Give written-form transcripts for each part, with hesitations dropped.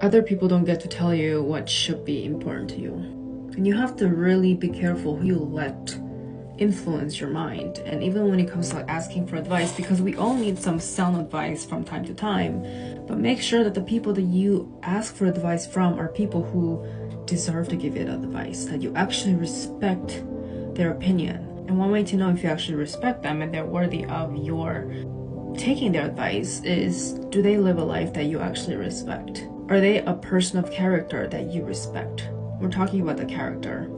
Other people don't get to tell you what should be important to you. And you have to really be careful who you let influence your mind. And even when it comes to asking for advice, because we all need some sound advice from time to time, but make sure that the people that you ask for advice from are people who deserve to give you that advice, that you actually respect their opinion. And one way to know if you actually respect them and they're worthy of your taking their advice is, do they live a life that you actually respect? Are they a person of character that you respect? We're talking about the character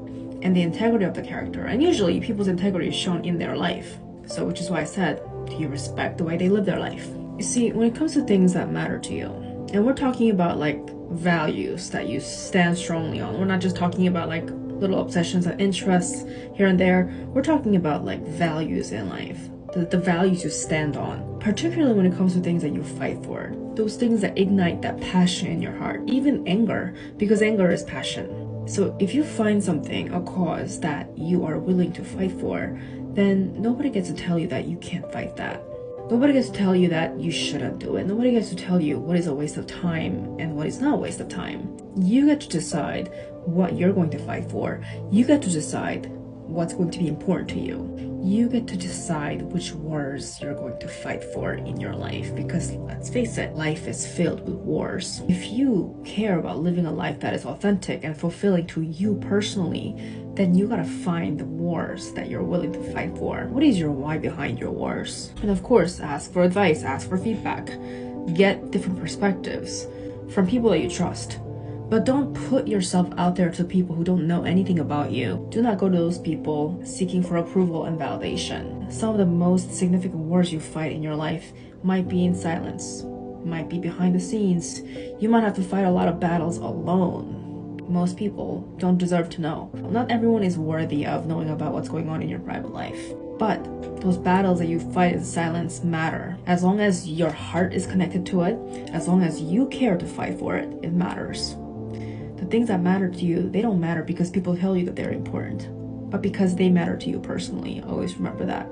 and the integrity of the character. And usually people's integrity is shown in their life. So which is why I said, do you respect the way they live their life? You see, when it comes to things that matter to you, and we're talking about like values that you stand strongly on. We're not just talking about like little obsessions and interests here and there. We're talking about like values in life. The values you stand on, particularly when it comes to things that you fight for, those things that ignite that passion in your heart, even anger, because anger is passion. So if you find something, a cause that you are willing to fight for, then nobody gets to tell you that you can't fight that. Nobody gets to tell you that you shouldn't do it. Nobody gets to tell you what is a waste of time and what is not a waste of time. You get to decide what you're going to fight for. You get to decide what's going to be important to you. You get to decide which wars you're going to fight for in your life, because let's face it, life is filled with wars. If you care about living a life that is authentic and fulfilling to you personally, then you gotta find the wars that you're willing to fight for. What is your why behind your wars? And of course, ask for advice, ask for feedback, get different perspectives from people that you trust. But don't put yourself out there to people who don't know anything about you. Do not go to those people seeking for approval and validation. Some of the most significant wars you fight in your life might be in silence, might be behind the scenes. You might have to fight a lot of battles alone. Most people don't deserve to know. Not everyone is worthy of knowing about what's going on in your private life. But those battles that you fight in silence matter. As long as your heart is connected to it, as long as you care to fight for it, it matters. The things that matter to you, they don't matter because people tell you that they're important, but because they matter to you personally. Always remember that.